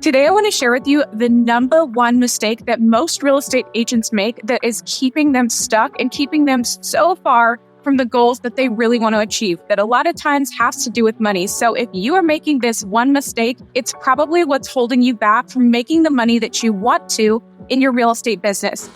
Today, I want to share with you the number one mistake that most real estate agents make that is keeping them stuck and keeping them so far from the goals that they really want to achieve, that a lot of times has to do with money. So if you are making this one mistake, it's probably what's holding you back from making the money that you want to in your real estate business.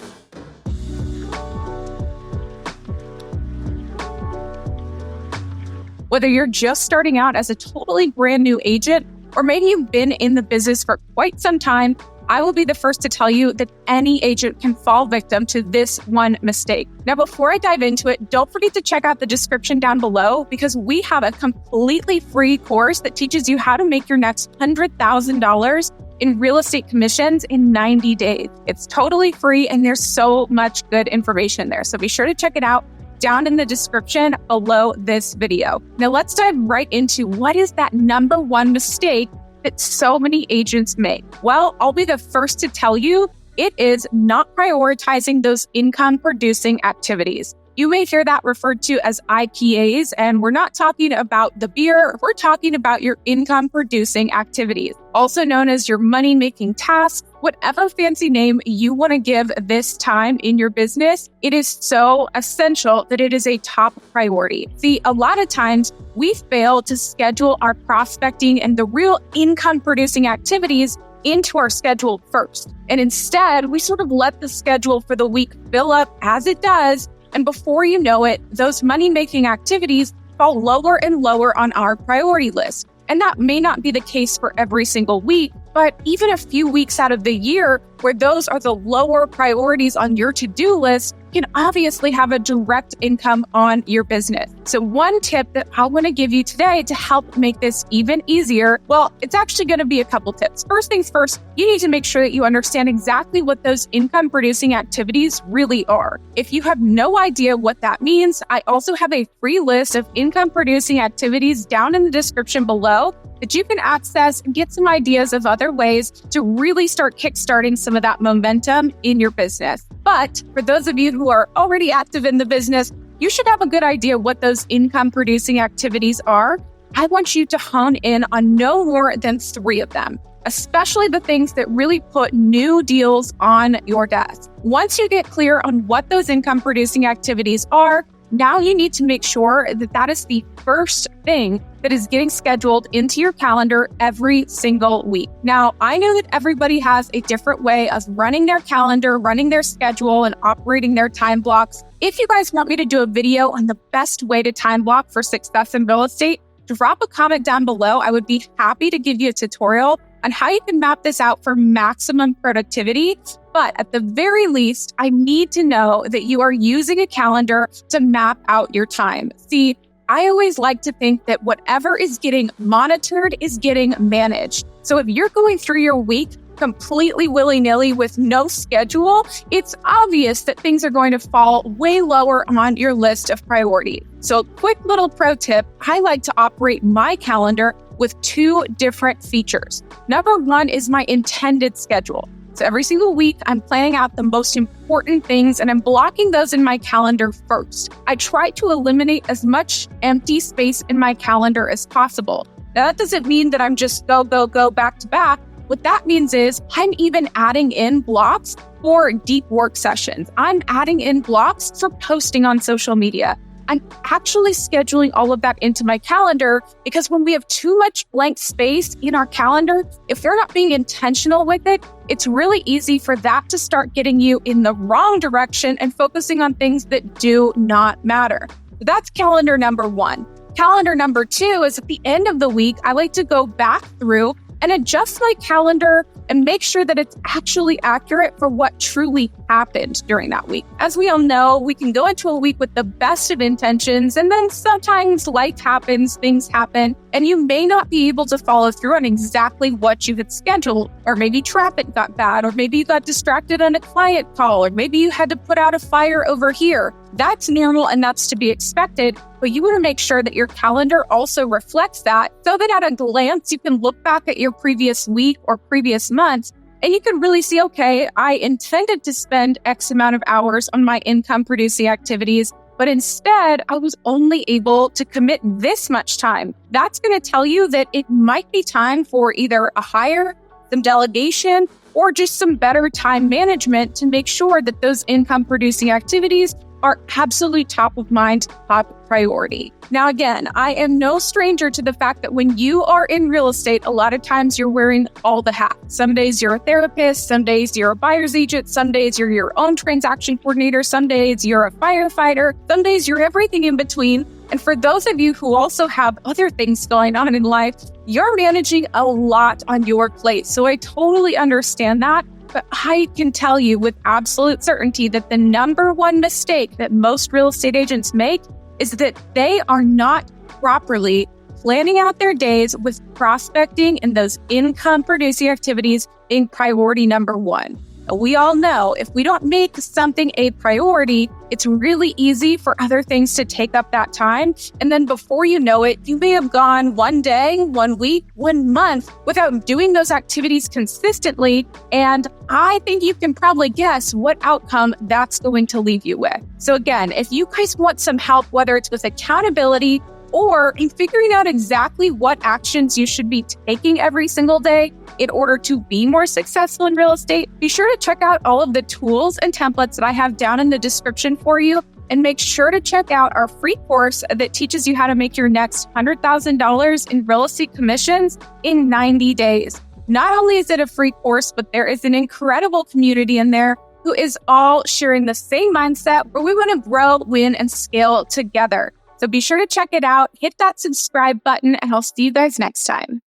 Whether you're just starting out as a totally brand new agent, or maybe you've been in the business for quite some time, I will be the first to tell you that any agent can fall victim to this one mistake. Now, before I dive into it, don't forget to check out the description down below because we have a completely free course that teaches you how to make your next $100,000 in real estate commissions in 90 days. It's totally free and there's so much good information there. So be sure to check it out down in the description below this video. Now let's dive right into what is that number one mistake that so many agents make. Well, I'll be the first to tell you it is not prioritizing those income producing activities. You may hear that referred to as IPAs, and we're not talking about the beer, we're talking about your income producing activities, also known as your money making tasks, whatever fancy name you want to give this time in your business. It is so essential that it is a top priority. See, a lot of times we fail to schedule our prospecting and the real income producing activities into our schedule first. And instead, we sort of let the schedule for the week fill up as it does. And before you know it, those money-making activities fall lower and lower on our priority list. And that may not be the case for every single week, but even a few weeks out of the year where those are the lower priorities on your to-do list can obviously have a direct income on your business. So one tip that I want to give you today to help make this even easier, well, it's actually going to be a couple tips. First things first, you need to make sure that you understand exactly what those income producing activities really are. If you have no idea what that means, I also have a free list of income producing activities down in the description below that you can access and get some ideas of other ways to really start kickstarting some of that momentum in your business. But for those of you who are already active in the business, you should have a good idea what those income producing activities are. I want you to hone in on no more than 3 of them, especially the things that really put new deals on your desk. Once you get clear on what those income producing activities are, now you need to make sure that that is the first thing that is getting scheduled into your calendar every single week. Now, I know that everybody has a different way of running their calendar, running their schedule, and operating their time blocks. If you guys want me to do a video on the best way to time block for success in real estate, drop a comment down below. I would be happy to give you a tutorial on how you can map this out for maximum productivity. But at the very least, I need to know that you are using a calendar to map out your time. See, I always like to think that whatever is getting monitored is getting managed. So if you're going through your week completely willy-nilly with no schedule, it's obvious that things are going to fall way lower on your list of priorities. So a quick little pro tip, I like to operate my calendar with 2 different features. Number 1 is my intended schedule. So every single week, I'm planning out the most important things and I'm blocking those in my calendar first. I try to eliminate as much empty space in my calendar as possible. Now, that doesn't mean that I'm just go back to back. What that means is I'm even adding in blocks for deep work sessions. I'm adding in blocks for posting on social media. I'm actually scheduling all of that into my calendar because when we have too much blank space in our calendar, if we're not being intentional with it, it's really easy for that to start getting you in the wrong direction and focusing on things that do not matter. That's calendar number 1. Calendar number 2 is at the end of the week, I like to go back through and adjust my calendar and make sure that it's actually accurate for what truly happened during that week. As we all know, we can go into a week with the best of intentions, and then sometimes life happens, things happen, and you may not be able to follow through on exactly what you had scheduled, or maybe traffic got bad, or maybe you got distracted on a client call, or maybe you had to put out a fire over here. That's normal and that's to be expected, but you want to make sure that your calendar also reflects that so that at a glance, you can look back at your previous week or previous months and you can really see, okay, I intended to spend X amount of hours on my income producing activities, but instead I was only able to commit this much time. That's going to tell you that it might be time for either a higher some delegation, or just some better time management to make sure that those income producing activities are absolutely top of mind, top priority. Now, again, I am no stranger to the fact that when you are in real estate, a lot of times you're wearing all the hats. Some days you're a therapist, some days you're a buyer's agent, some days you're your own transaction coordinator, some days you're a firefighter, some days you're everything in between. And for those of you who also have other things going on in life, you're managing a lot on your plate. So I totally understand that. But I can tell you with absolute certainty that the number one mistake that most real estate agents make is that they are not properly planning out their days with prospecting and those income producing activities being priority number one. We all know if we don't make something a priority, it's really easy for other things to take up that time. And then before you know it, you may have gone one day, 1 week, 1 month without doing those activities consistently. And I think you can probably guess what outcome that's going to leave you with. So again, if you guys want some help, whether it's with accountability or in figuring out exactly what actions you should be taking every single day in order to be more successful in real estate, be sure to check out all of the tools and templates that I have down in the description for you. And make sure to check out our free course that teaches you how to make your next $100,000 in real estate commissions in 90 days. Not only is it a free course, but there is an incredible community in there who is all sharing the same mindset where we want to grow, win, and scale together. So be sure to check it out, hit that subscribe button, and I'll see you guys next time.